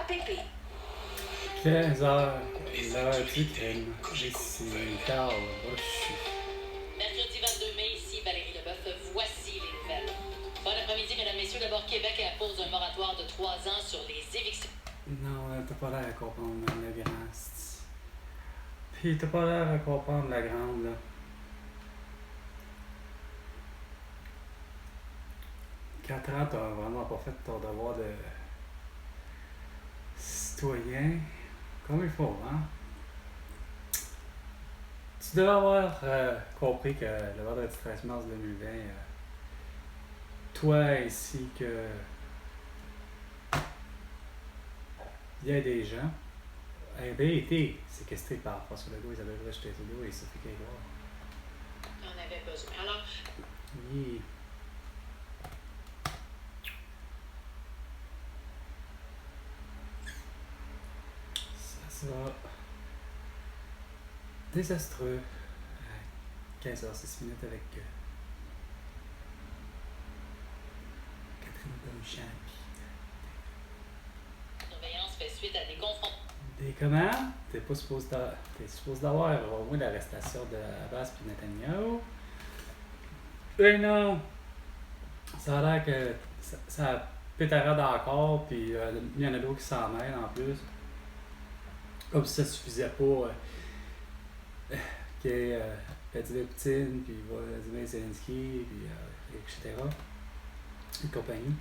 APP. 15h, l'heure du crime. Ici Carl Brochu. Mercredi 22 mai, ici Valérie Leboeuf, voici les nouvelles. Bon après-midi, mesdames, messieurs. D'abord, Québec impose un moratoire de 3 ans sur les évictions. Non, t'as pas l'air à comprendre le grand. Puis t'as pas l'air à comprendre la grande, là. Quatre ans, t'as vraiment pas fait ton devoir de citoyen comme il faut, hein? Tu devais avoir compris que le vendredi 13 mars 2020, toi ainsi que il y a des gens avaient été séquestrés par François Legault, Isabelle Roche-Trudeau et Sophie Grégoire. On avait besoin. Alors, Oui. Ça sera désastreux à 15h06 avec Catherine Beauchamp. la surveillance fait suite à des confrontations. Des comment? T'es supposé d'avoir au moins l'arrestation de Abbas puis Netanyahu. Ben non! Ça a l'air que ça pétarade encore, puis il y en a d'autres qui s'en mêlent en plus. Comme si ça suffisait pas qu'il y ait Vladimir Poutine, puis Vladimir Zelensky, puis etc. Et compagnie.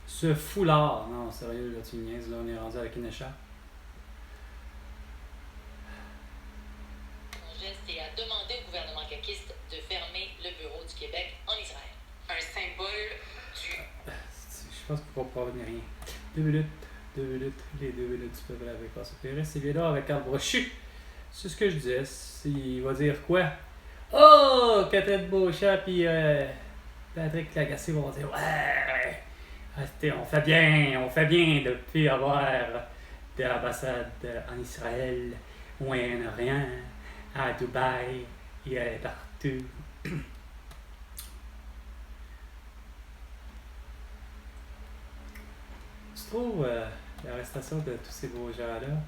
Ce foulard, non, sérieux, là, tu me niaises, là, on est rendu avec une écharpe. Geste et a demandé au gouvernement caquiste de fermer le bureau du Québec en Israël. Un symbole du... Je pense qu'il ne comprend rien. 2 minutes, les 2 minutes du peuple avec François Pérez, c'est bien là avec Carl Brochu. C'est ce que je disais, il va dire quoi? Oh! Catherine Beauchamp puis Patrick Lagacé vont dire ouais! On fait bien de ne plus avoir d'ambassade en Israël, au Moyen-Orient, à Dubaï, et partout. Tu trouves l'arrestation de tous ces beaux gens-là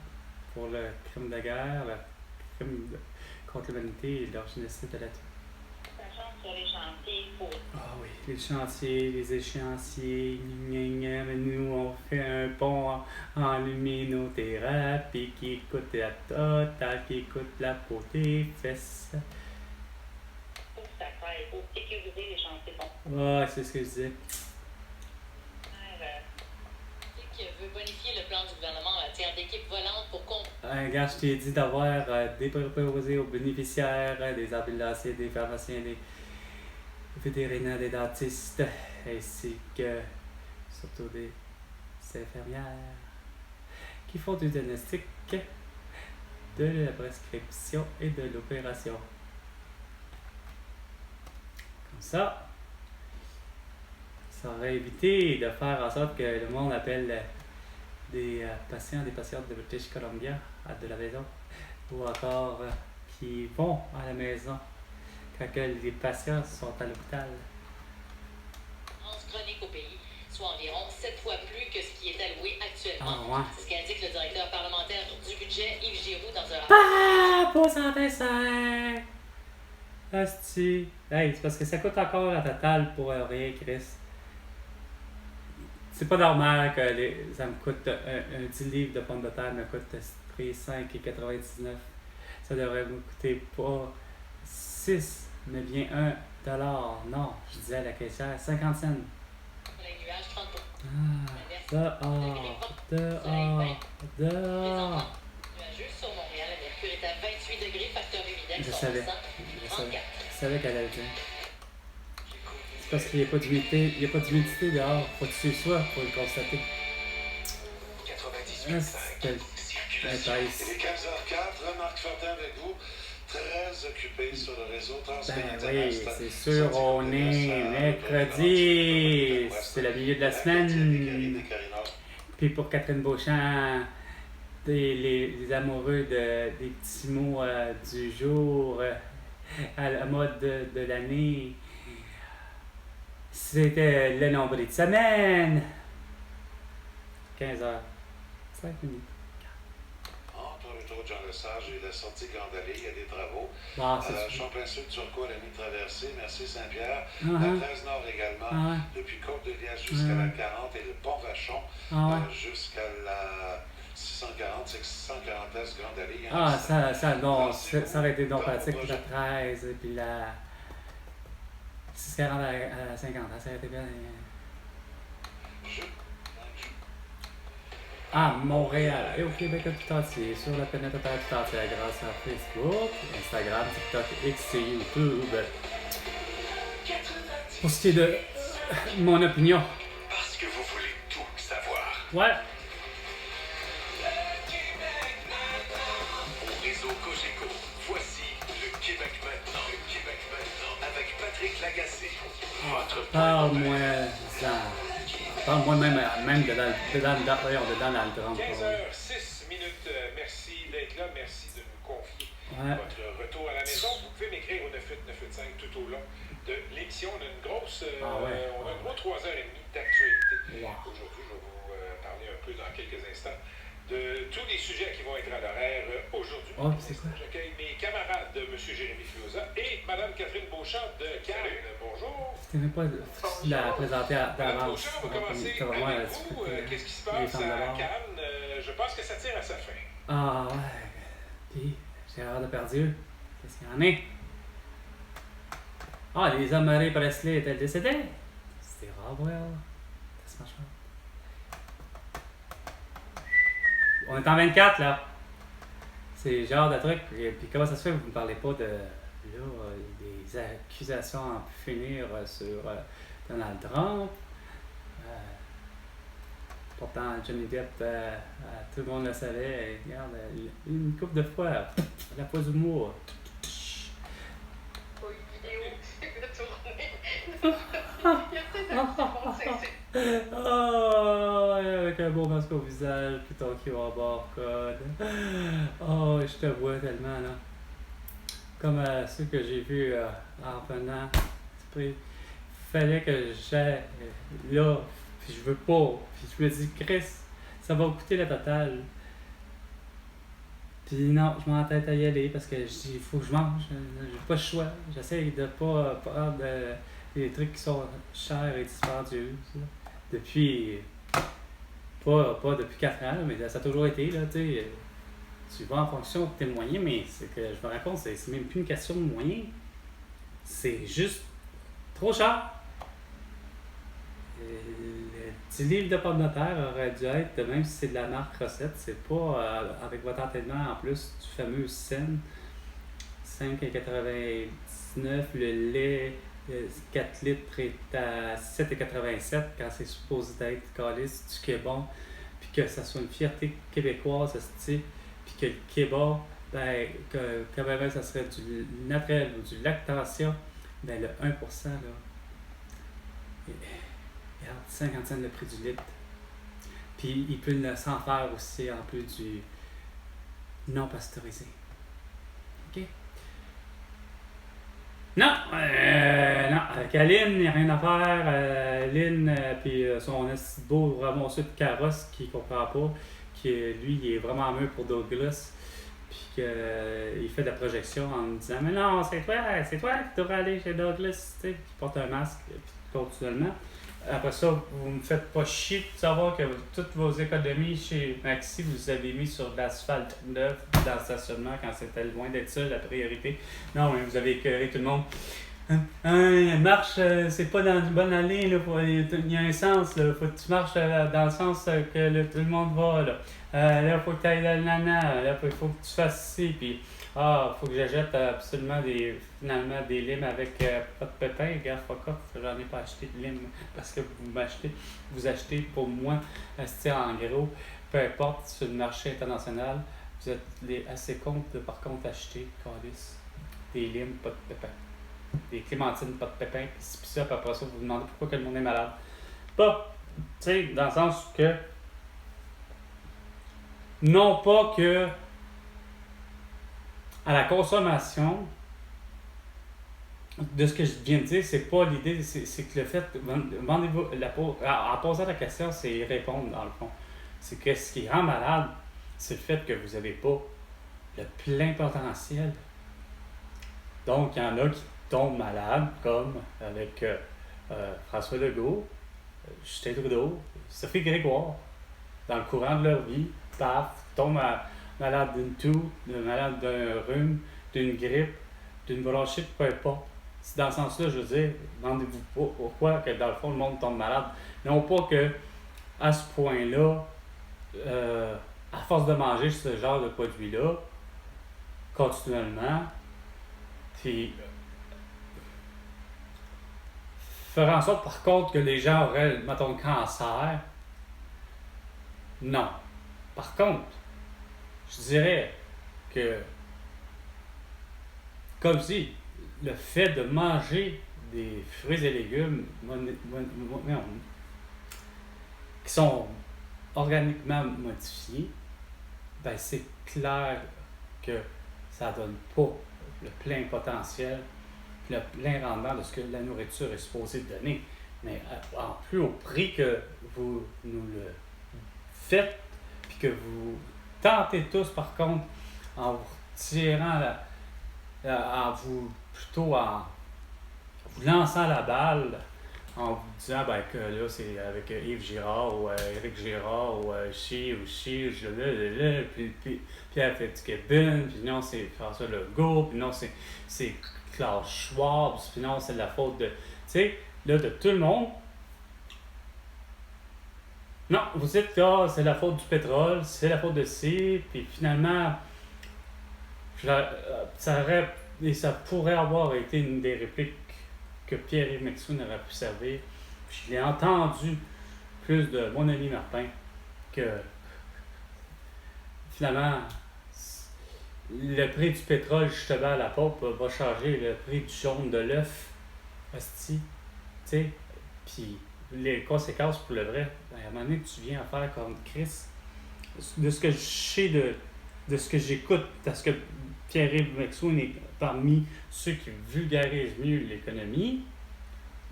pour le crime de guerre, le crime contre l'humanité et leur génocide de la terre? Sur les chantiers pour... Ah oui, les chantiers, les échéanciers, mais nous on fait un pont en luminothérapie qui coûte la totale, qui coûte la peau des fesses. Pour sacrer, pour sécuriser les chantiers. Ouais, c'est ce que je disais. Qui veut bonifier le plan du gouvernement en matière d'équipes volantes pour Gars, je t'ai dit d'avoir des préposés aux bénéficiaires, des ambulanciers, des pharmaciens, des vétérinaires, des dentistes, ainsi que surtout des infirmières qui font du diagnostic, de la prescription et de l'opération. Comme ça aurait évité de faire en sorte que le monde appelle des patients, des patientes de British Columbia de la maison, ou encore qui vont à la maison quand les patients sont à l'hôpital. Chronique au pays, soit environ 7 fois plus que ce qui est alloué actuellement. Ah ouais. C'est ce qu'indique le directeur parlementaire du budget, Yves Giroux, dans un Pas rapport. pour 125! Asti. Hey, c'est parce que ça coûte encore la totale pour rien, Chris. C'est pas normal que ça me coûte un 10 livres de pommes de terre me coûte prix 5,99. Ça devrait me coûter pas 6, mais bien $1. Non, je disais à la caissière 50 cents. Les nuages, 30 pour... Dehors. Nuageux sur Montréal, le mercure est à 28 degrés, facteur humidité. Je savais qu'elle allait dire. C'est parce qu'il n'y a pas d'humidité dehors. Faut que tu sois pour le constater. 98.5. Circulation. Il est 15h04, Marc Fortin avec vous. Très occupé sur le réseau Transmédia. Ben oui, c'est sûr, on est mercredi. C'est le milieu de la semaine. Puis pour Catherine Beauchamp, les amoureux des petits mots du jour à la mode de l'année, c'était le nombril de semaine. 15h. 5 minutes. Entre le métro Jean Lesage et la sortie Grande Allée, il y a des travaux. Ah, c'est Champlain-Sud, Turcot, la mi-traversée, merci Saint-Pierre. Ah, La 13 Nord également, ah, depuis Côte-de-Liège jusqu'à la 40 et le pont Vachon ah, jusqu'à la 640, c'est 640 Est, Grande Allée. Il y en a ah, qui non, Pensez-vous ça aurait été donc dans pratique vos pour la projets? 13 et puis la 640 à la 50, ça aurait été bien. Je- À Montréal et au Québec tout entier, sur la planète Terre tout entière grâce à Facebook, Instagram, TikTok, X et YouTube. Pour ce qui est de mon opinion, Parce que vous voulez tout savoir. ouais, Au réseau Cogeco, voici le Québec maintenant. Le Québec maintenant avec Patrick Lagacé. Votre parle-moi même dedans le drame. 15h06 minutes. Merci d'être là. Merci de nous confier Ouais. votre retour à la maison. Vous pouvez m'écrire au 98985 tout au long de l'émission. On a une grosse, Ah ouais. on a une grosse 3h30 d'actualité. Wow. Aujourd'hui, je vais vous parler un peu dans quelques instants de tous les sujets qui vont être à l'horaire aujourd'hui. Oh, c'est quoi? J'accueille mes camarades, M. Jérémy Filosa et Mme Catherine Beauchamp de Cannes. Bonjour. C'était même pas difficile de la présenter Madame d'avance. Beauchamp, on va commencer Ça va vraiment avec discuter, vous. Qu'est-ce qui se les passe femmes à d'abord. Cannes? Je pense que ça tire à sa fin. Ah ouais. Puis, Gérard Depardieu, qu'est-ce qu'il y en a? Ah, les hommes Murray Presley étaient décédés? C'était Roswell. Ça se marche pas. On est en 24 là. C'est le genre de truc. Puis comment ça se fait que vous ne parlez pas de là, des accusations à en pu finir sur Donald Trump? Pourtant, Johnny Depp, tout le monde le savait. Regarde, une couple de fois, la fois du mois. Pour une vidéo de tournée. Il y a peut-être un petit bon sexy. Oh, avec un beau masque au visage, puis ton QR code. Oh, je te vois tellement, là. Comme ceux que j'ai vus en venant. Il fallait que j'aille là, puis je veux pas. Puis je me dis, Chris, ça va coûter la totale. Puis non, je m'entête à y aller parce que je dis, il faut que je mange. J'ai pas le choix. J'essaie de pas prendre des trucs qui sont chers et dispendieux. Depuis, pas depuis 4 ans, mais ça a toujours été, là, tu sais. Tu vas en fonction de tes moyens, mais c'est que je me rends compte, c'est même plus une question de moyens. C'est juste trop cher. Le petit livre de pomme de terre aurait dû être, même si c'est de la marque Recette, c'est pas avec votre entêtement en plus du fameux Sen. 5,99, le lait 4 litres est à 7,87 quand c'est supposé être calice du Québec, puis que ça soit une fierté québécoise, puis que le Québec, ben, que quand même ça serait du naturel ou du lactation, ben le 1%, là, regarde, 50 cents le prix du litre. Puis il peut le s'en faire aussi en plus du non pasteurisé. OK? Non, avec Aline, il n'y a rien à faire. Lynn, puis son esti beau ramasseux de carrosse qui ne comprend pas, qui lui, il est vraiment mieux pour Douglas, puis qu'il fait de la projection en me disant, mais non, c'est toi qui devrais aller chez Douglas, tu sais, qui porte un masque, puis continuellement. Après ça, vous me faites pas chier de savoir que toutes vos économies chez Maxi, vous avez mis sur de l'asphalte neuf dans le stationnement quand c'était loin d'être ça la priorité. Non, mais vous avez écœuré tout le monde. Marche, c'est pas dans une bonne allée, là, il y a un sens, là, faut que tu marches dans le sens que tout le monde va. Là, faut que tu ailles dans le nana, là, il faut que tu fasses ci, puis faut que j'achète absolument finalement des limes avec pas de pépins. Regarde, fuck off, j'en ai pas acheté de limes parce que vous achetez pour moi en gros, peu importe sur le marché international, vous êtes assez cons de par contre acheter calice, des limes, pas de pépins, des clémentines, pas de pépins, puis ça, puis après ça, vous vous demandez pourquoi que le monde est malade. Pas, tu sais, dans le sens que non pas que à la consommation, de ce que je viens de dire, c'est pas l'idée, c'est que le fait, vendez-vous, en posant la question, c'est y répondre dans le fond. c'est que ce qui rend malade, c'est le fait que vous n'avez pas le plein potentiel. Donc, il y en a qui tombent malades, comme avec François Legault, Justin Trudeau, Sophie Grégoire, dans le courant de leur vie, paf, tombent malade d'une toux, malade d'un rhume, d'une grippe, d'une bronchite, peu importe. C'est dans ce sens-là, je veux dire, demandez-vous pas pourquoi que dans le fond, le monde tombe malade. Non pas que, à ce point-là, à force de manger ce genre de produit-là, continuellement, puis faire en sorte, par contre, que les gens auraient, mettons, le cancer. Non. Par contre, je dirais que, comme si le fait de manger des fruits et légumes qui sont organiquement modifiés, ben c'est clair que ça donne pas le plein potentiel, le plein rendement de ce que la nourriture est supposée donner. Mais en plus au prix que vous nous le faites, puis que vous tentez tous par contre en vous tirant en vous lançant la balle, en vous disant ben, que là c'est avec Yves Girard ou Éric Girard ou puis Pierre Fitzgibbon, puis non c'est François Legault, puis non c'est Klaus Schwab, puis non c'est la faute de, tu sais, là de tout le monde. Non, vous dites que c'est la faute du pétrole, c'est la faute de ci, puis finalement ça pourrait avoir été une des répliques que Pierre-Yves McSween aurait pu servir. Puis je l'ai entendu plus de mon ami Martin que finalement le prix du pétrole justement à la pompe va changer le prix du jaune de l'œuf. Hostie. Tu sais, puis les conséquences pour le vrai, à un moment donné tu viens à faire comme Chris. De ce que je sais de ce que j'écoute, parce que Pierre-Yves McSween est parmi ceux qui vulgarisent mieux l'économie,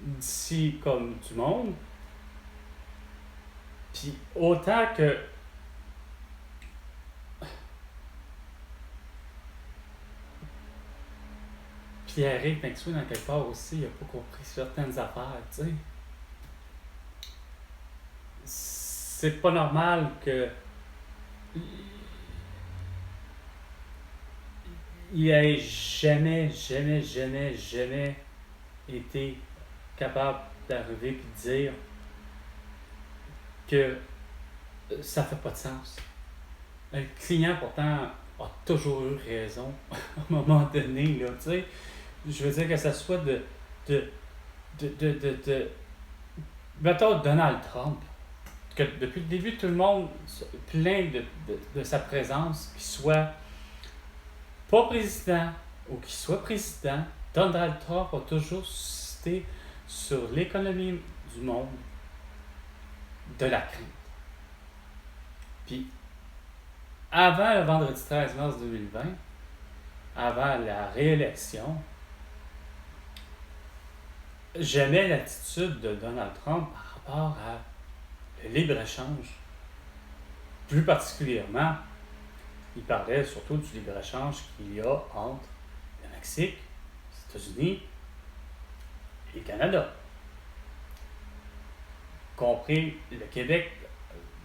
d'ici comme du monde. Puis autant que Pierre-Yves McSween, en quelque part aussi, il n'a pas compris certaines affaires, tu sais. C'est pas normal que il n'a jamais été capable d'arriver et de dire que ça fait pas de sens. Le client, pourtant, a toujours eu raison à un moment donné, là, tu sais. Je veux dire que ça soit mettons Donald Trump, que depuis le début, tout le monde se plaint de sa présence, qu'il soit pas président ou qu'il soit président. Donald Trump a toujours suscité sur l'économie du monde de la crainte. Puis, avant le vendredi 13 mars 2020, avant la réélection, j'aimais l'attitude de Donald Trump par rapport à le libre-échange. Plus particulièrement, il parlait surtout du libre-échange qu'il y a entre le Mexique, les États-Unis et le Canada. Compris le Québec,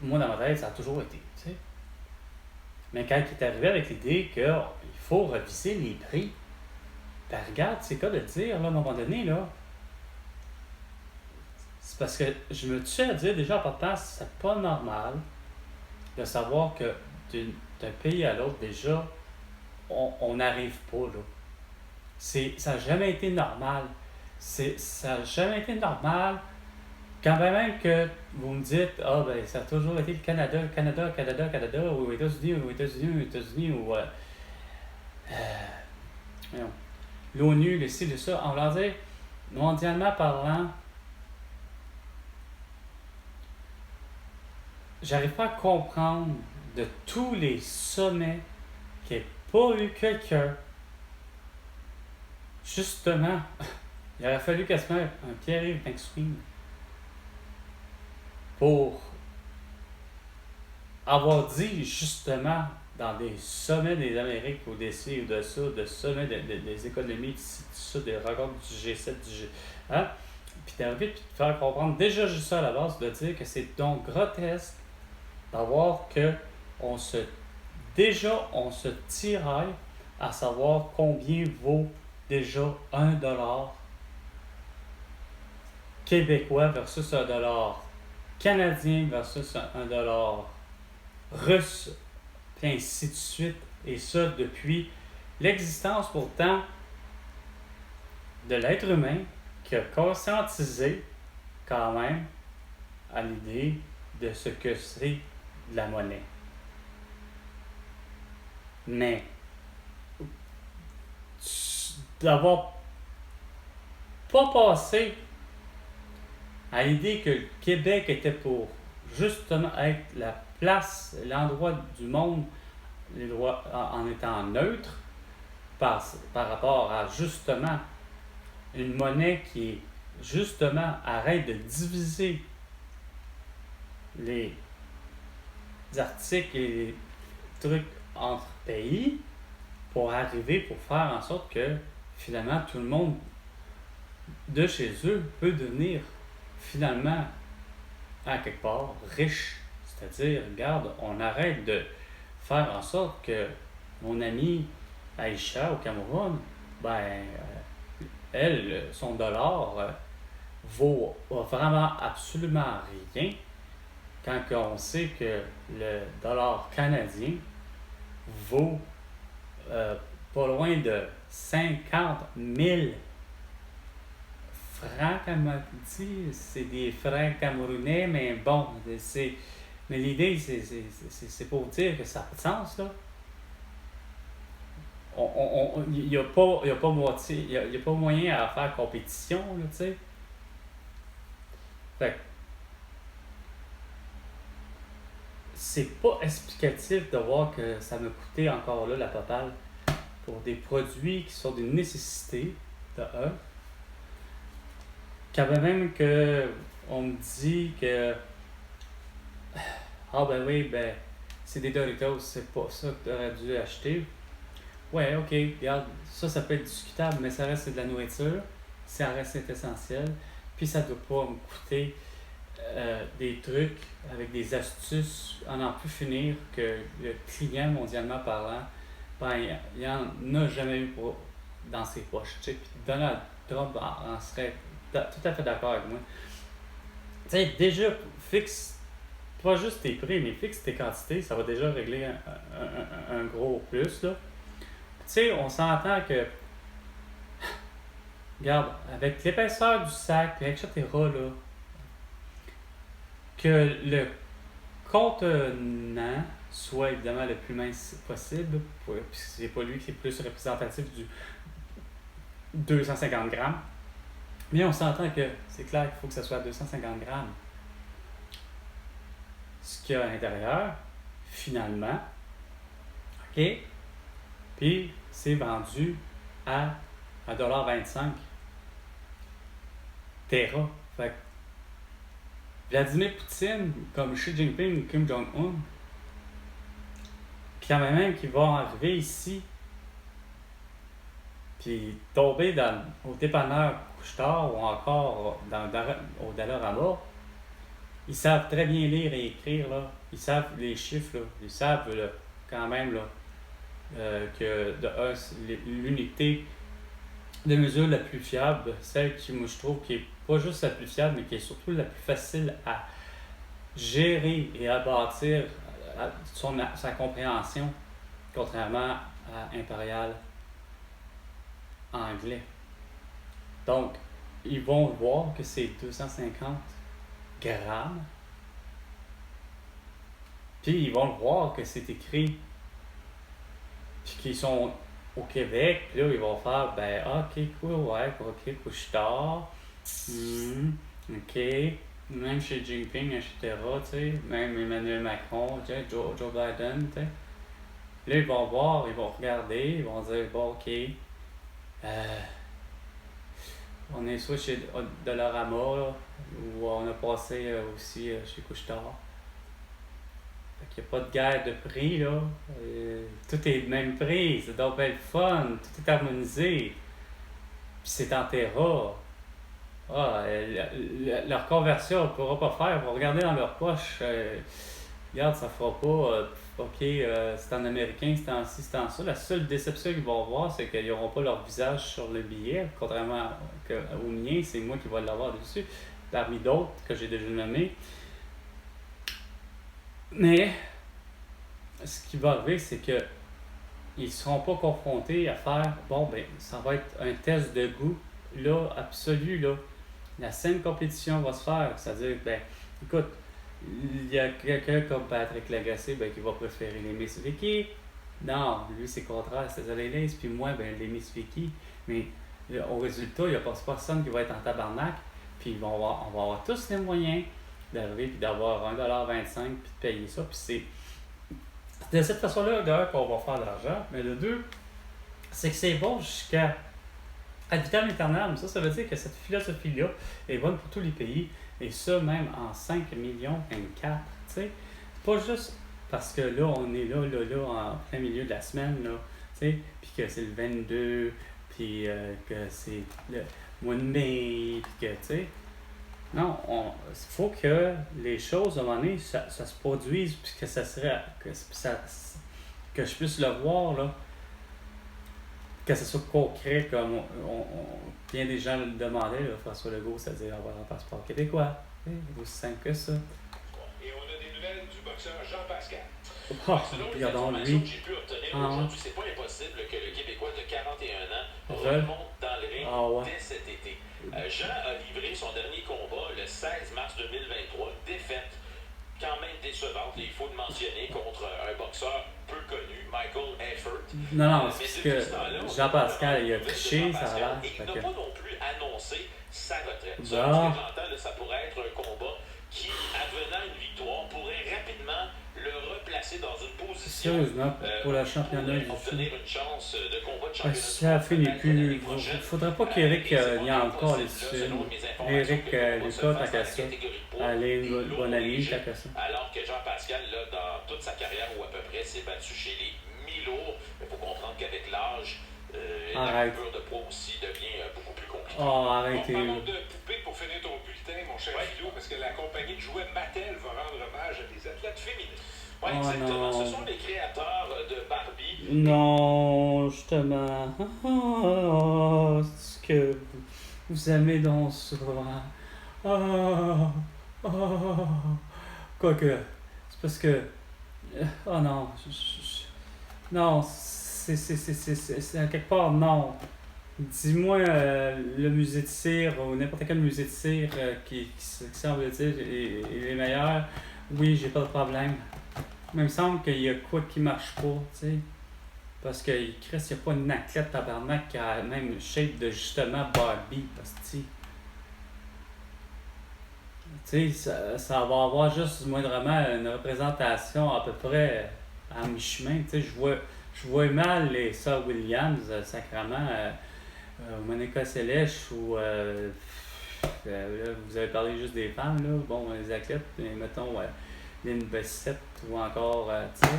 moi dans ma tête, ça a toujours été, tu sais. Mais quand il est arrivé avec l'idée qu'il faut reviser les prix, ben regarde, c'est quoi de dire, là, à un moment donné, là. C'est parce que je me tue à dire déjà en partant, c'est pas normal de savoir que d'un pays à l'autre, déjà, on n'arrive pas, là. Ça n'a jamais été normal. Ça n'a jamais été normal. Quand même que vous me dites, ben ça a toujours été le Canada, ou les États-Unis, ou l'ONU, le ci, le ça. On va dire, mondialement parlant, j'arrive pas à comprendre de tous les sommets qu'il n'y ait pas eu quelqu'un. Justement, il aurait fallu quasiment un Pierre-Yves McSween pour avoir dit justement dans des sommets des Amériques, ou des ci ou de ça, de sommets des économies, de ça, des rencontres du G7, du G... Hein? Puis d'arriver puis de faire comprendre déjà juste ça à la base, de dire que c'est donc grotesque d'avoir que on se tiraille à savoir combien vaut déjà $1 québécois versus $1 canadien versus $1 russe, puis ainsi de suite. Et ça depuis l'existence pourtant de l'être humain qui a conscientisé quand même à l'idée de ce que c'est de la monnaie. Mais d'avoir pas passé à l'idée que le Québec était pour justement être la place, l'endroit du monde en étant neutre par rapport à justement une monnaie qui est justement arrête de diviser les articles et les trucs entre pays pour faire en sorte que finalement tout le monde de chez eux peut devenir finalement à quelque part riche. C'est-à-dire, regarde, on arrête de faire en sorte que mon amie Aïcha au Cameroun, elle, son dollar vaut vraiment absolument rien quand on sait que le dollar canadien vaut pas loin de 50 000 francs, comme m'a dit. C'est des francs camerounais, mais bon, mais l'idée, c'est pour dire que ça n'a pas de sens, là. Il n'y a pas moitié, il y a pas moyen à faire compétition, là, tu sais. Fait que c'est pas explicatif de voir que ça m'a coûté encore là la totale pour des produits qui sont des nécessités, de un. Quand même que on me dit que c'est des Doritos, c'est pas ça que tu aurais dû acheter. Ouais, ok, regarde, ça peut être discutable, mais ça reste de la nourriture, ça reste essentiel, puis ça doit pas me coûter des trucs avec des astuces à n'en plus finir que le client, mondialement parlant, il en a jamais eu dans ses poches. Tu sais, puis Donald Trump en serait tout à fait d'accord avec moi. Tu sais, déjà, fixe pas juste tes prix, mais fixe tes quantités, ça va déjà régler un gros plus, là. Tu sais, on s'entend que, regarde, avec l'épaisseur du sac, etc., là, que le contenant soit évidemment le plus mince possible, puisque c'est pas lui qui est plus représentatif du 250 grammes. Mais on s'entend que c'est clair qu'il faut que ça soit 250 grammes. Ce qu'il y a à l'intérieur, finalement, OK? Puis c'est vendu à $1,25 Tera. Fait que Vladimir Poutine, comme Xi Jinping ou Kim Jong-un, quand même qui vont arriver ici, puis tomber au dépanneur Couche-Tard ou encore au Dollarama, ils savent très bien lire et écrire, là. Ils savent les chiffres, là. Ils savent là, quand même là, que l'unité de mesure la plus fiable, celle qui, moi, je trouve, qui est pas juste la plus fiable, mais qui est surtout la plus facile à gérer et à bâtir sa compréhension, contrairement à Impérial anglais. Donc, ils vont voir que c'est 250 grammes, puis ils vont voir que c'est écrit, puis qu'ils sont au Québec, puis là, ils vont faire, ok, cool, ouais, ok, Couche-Tard, ok, même chez Jinping, etc., tu sais, même Emmanuel Macron, tu sais, Joe Biden, tu sais. Là, ils vont voir, ils vont regarder, ils vont dire, bon, ok, on est soit chez Dollarama, là, ou on a passé aussi chez Couche-Tard. Fait qu'il n'y a pas de guerre de prix, là. Tout est le même prix, c'est donc bien le fun, tout est harmonisé. Puis c'est en Terra. Leur conversion, on ne pourra pas faire. Ils vont regarder dans leur poche. Regarde, ça fera pas. OK, c'est en américain, c'est en ci, c'est en ça. La seule déception qu'ils vont avoir, c'est qu'ils n'auront pas leur visage sur le billet. Contrairement au mien, c'est moi qui vais l'avoir dessus. Parmi d'autres que j'ai déjà nommés. Mais, ce qui va arriver, c'est que ils ne seront pas confrontés à faire, bon, ben, ça va être un test de goût, là, absolu, là. La scène compétition va se faire, c'est-à-dire, ben, écoute, il y a quelqu'un comme Patrick Lagacé, ben, qui va préférer les Miss Vicky. Non, lui, c'est contraire, c'est les Lays, puis moi, ben, les Miss Vicky. Mais, au résultat, il n'y a pas personne qui va être en tabarnak, puis on va avoir tous les moyens d'arriver, puis d'avoir 1,25$ puis de payer ça, puis c'est de cette façon-là, d'un, qu'on va faire de l'argent, mais de deux, c'est que c'est bon jusqu'à ad vitam aeternam. Ça veut dire que cette philosophie-là est bonne pour tous les pays, et ça même en 5 millions 24. Tu sais, pas juste parce que là, on est là, en plein milieu de la semaine, là, tu sais, puis que c'est le 22, puis que c'est le mois de mai, puis que, tu sais, non, il faut que les choses, à un moment donné, ça se produise, puis que ça serait, que je puisse le voir, là, que ce soit concret, comme bien des gens le demandaient, là, François Legault, c'est-à-dire avoir un passeport québécois. C'est aussi simple que ça. Et on a des nouvelles du boxeur Jean-Pascal. Selon les Regardons informations lui. que j'ai pu obtenir aujourd'hui, c'est pas impossible que le Québécois de 41 ans remonte dans le ring dès cet été. Jean a livré son dernier combat le 16 mars 2023, défaite quand même décevante, il faut le mentionner, contre un boxeur peu connu, Michael Effort. Non, c'est que Jean-Pascal, il a triché, ça a l'air. Il n'a pas non plus annoncé sa retraite. Bon. Ce que j'entends, ça pourrait être un combat qui, advenant une victoire, pourrait rapidement le replacer dans une position Sérieusement, pour la championnat du obtenir une chance de combat de championnat. ça finit plus. Il ne faudrait pas qu'Éric y ait encore les dessus. Éric Lucas, t'as qu'à ça. Allez, bon ami, t'as qu'à ça. Alors que Jean-Pascal, là, dans toute sa carrière ou à peu près, s'est battu chez les mi-lourds. Il faut comprendre qu'avec l'âge, la coupure de poids aussi devient beaucoup plus compliquée. Oh, arrêtez. Parlons de poupées pour finir ton bulletin, mon cher Philo, parce que la compagnie de jouets Mattel va rendre hommage à des athlètes féminines. Oui, Oh exactement. non. Ce sont les créateurs de Barbie. Non, justement. Oh, ce que vous aimez dans ça. Oh, oh. Quoique, c'est parce que. Oh non. Non, c'est à quelque part, non. Dis-moi le musée de cire ou n'importe quel musée de cire qui semble-t-il est meilleur. Oui, j'ai pas de problème. Mais il me semble qu'il y a quoi qui marche pas, tu sais. Parce que Chris, il n'y a pas une athlète tabarnak qui a la même shape de justement Barbie, parce que tu sais, ça va avoir juste moindrement une représentation à peu près à mi-chemin. Tu sais, je vois mal les sœurs Williams, sacrément, Monica Seles ou là, vous avez parlé juste des femmes, là. Bon, les athlètes, mais mettons Lynn Bessette ou encore, tu sais.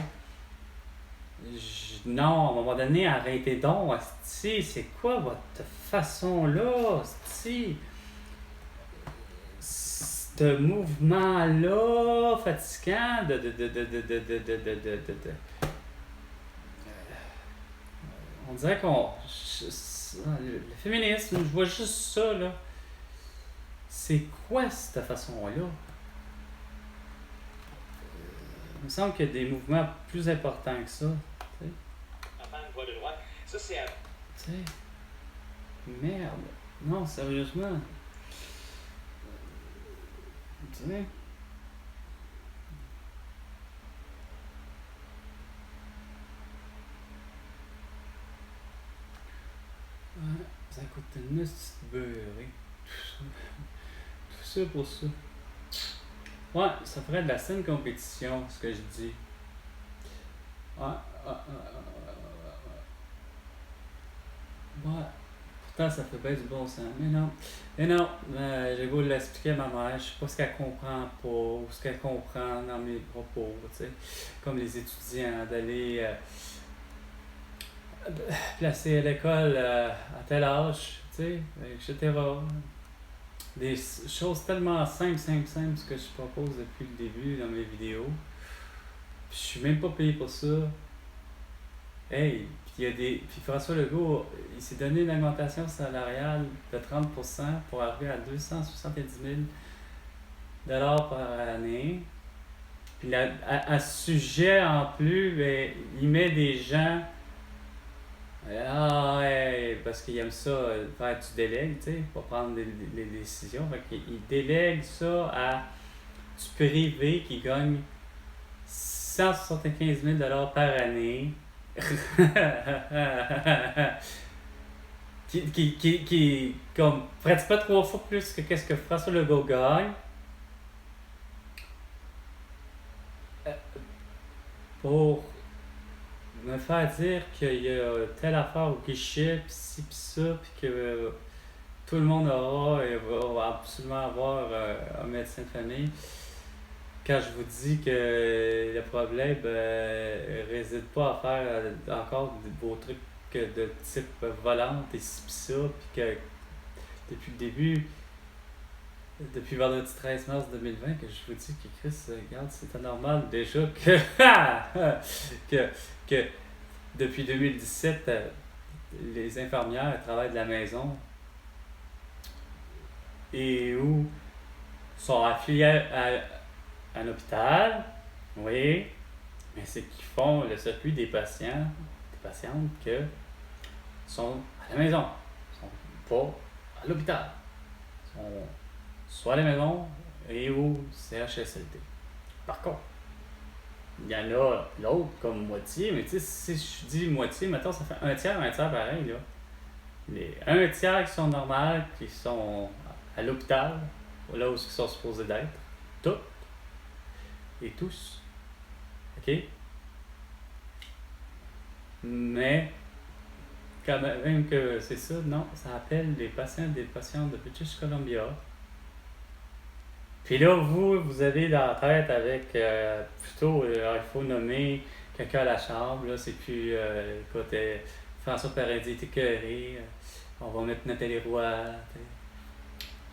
Non, à un moment donné, arrêtez donc, asti, c'est quoi votre façon-là, asti? Ce mouvement-là, fatigant, on dirait qu'on... Le féminisme, je vois juste ça, là. C'est quoi cette façon-là? Il me semble qu'il y a des mouvements plus importants que ça. Enfant de voix de droite. Ça, c'est à... Tu sais. Merde. Non, sérieusement. Tu sais. Ça coûte une petite beurrée. Tout ça pour ça. Ouais, ça ferait de la saine compétition, ce que je dis. Ouais. Pourtant, ça fait bien du bon sens. Mais non, j'ai beau l'expliquer à ma mère, je sais pas ce qu'elle comprend pas, ou ce qu'elle comprend dans mes propos, tu sais. Comme les étudiants, d'aller placer à l'école à tel âge, tu sais, etc. Des choses tellement simples, ce que je propose depuis le début dans mes vidéos. Puis je suis même pas payé pour ça. Hey, puis François Legault, il s'est donné une augmentation salariale de 30% pour arriver à 270 000 $ par année. Puis à ce sujet, en plus, ben, il met des gens... parce qu'il aime ça, faire du délègue, tu sais, pour prendre les décisions. Fait qu'il délègue ça à du privé qui gagne 175 000 $ par année. qui comme pratique pas 3 fois plus que qu'est-ce que François Legault gagne. Pour me faire dire qu'il y a telle affaire au guichet, pis ci pis ça, pis que tout le monde va absolument avoir un médecin de famille. Quand je vous dis que le problème réside pas à faire encore vos trucs de type volante et ci pis ça, puis que depuis le début, depuis vendredi 13 mars 2020, que je vous dis que Chris, regarde, c'était normal déjà que depuis 2017, les infirmières travaillent de la maison et où sont affiliées à l'hôpital, oui, mais c'est qu'ils font le circuit des patients, des patientes que sont à la maison, sont pas à l'hôpital, sont soit à la maison et au CHSLD. Par contre, il y en a l'autre comme moitié, mais tu sais, si je dis moitié, maintenant ça fait un tiers pareil, là. Un tiers qui sont normales, qui sont à l'hôpital, là où ils sont supposés d'être, toutes et tous. OK? Mais, quand même que c'est ça, non, ça appelle des patients des patients de British Columbia. Puis là, vous avez dans la tête avec, plutôt, il faut nommer quelqu'un à la chambre, là, c'est plus, écoute, François Paradis est écœuré, on va mettre Nathalie Roy,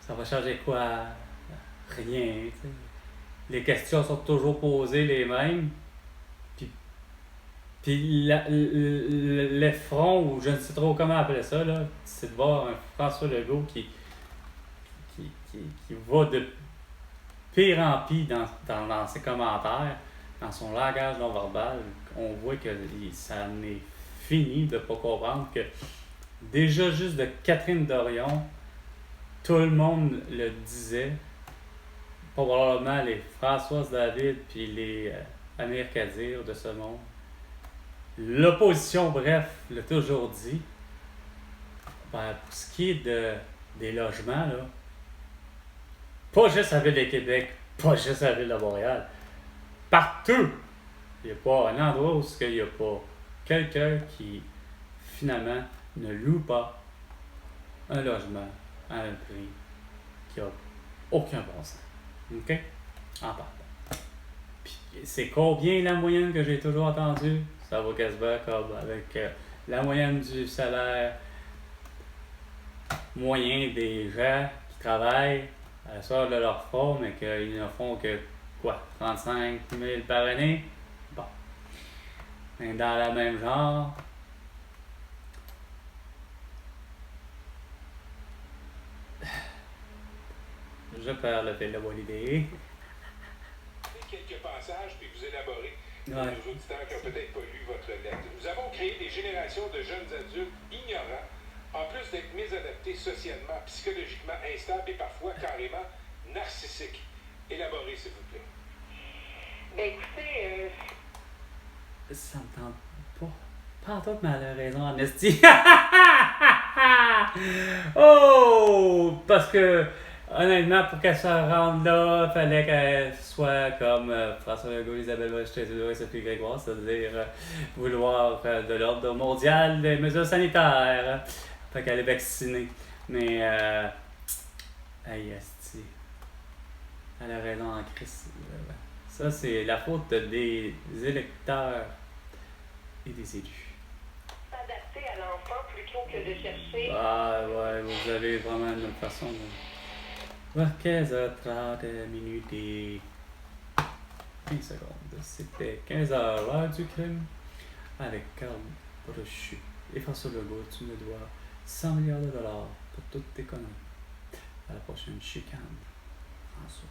ça va changer quoi? Rien, t'sais. Les questions sont toujours posées les mêmes, puis l'effront, ou je ne sais trop comment appeler ça, là, c'est de voir un François Legault qui va de pire en pire dans ses commentaires, dans son langage non verbal. On voit que ça en est fini de ne pas comprendre que déjà juste de Catherine Dorion, tout le monde le disait, probablement les Françoise David puis les Amir Kadir de ce monde. L'opposition, bref, l'a toujours dit. Ben, pour ce qui est des logements, là, pas juste à la Ville de Québec, pas juste à la Ville de Montréal, partout, il n'y a pas un endroit où il n'y a pas quelqu'un qui, finalement, ne loue pas un logement à un prix qui n'a aucun bon sens. OK? En partant. Puis, c'est combien la moyenne que j'ai toujours entendue? Ça va quasiment comme avec la moyenne du salaire moyen des gens qui travaillent à la soeur de leur forme, mais qu'ils ne font que quoi? 35 000 par année? Bon. Mais dans la même genre. Je perds le fil de mon idée. Quelques passages, puis vous élaborez pour Ouais. nos auditeurs qui n'ont peut-être pas lu votre lettre. Nous avons créé des générations de jeunes adultes ignorants, en plus d'être mésadaptés socialement, psychologiquement instables et parfois carrément narcissiques. Élaborez, s'il vous plaît. Ben écoutez, Ça me tente pas. Pas en tout, mais elle a raison, en esti. Oh! Parce que, honnêtement, pour qu'elle se rende là, il fallait qu'elle soit comme François Legault, Isabelle Rocheteau et Sophie Grégoire, c'est-à-dire vouloir de l'ordre mondial des mesures sanitaires. Fait qu'elle est vaccinée. Mais, hey, esti. Elle a raison en Christ. Ça, c'est la faute des électeurs et des élus. S'adapter à l'enfant plutôt que de chercher. Ah, ouais, vous avez vraiment une autre façon. 15h30 minutes et 15 secondes. C'était 15h, l'heure du crime. Avec Carl Brochu et François Legault, tu me dois 100 milliards de dollars pour toutes tes conneries. À la prochaine chicane, François.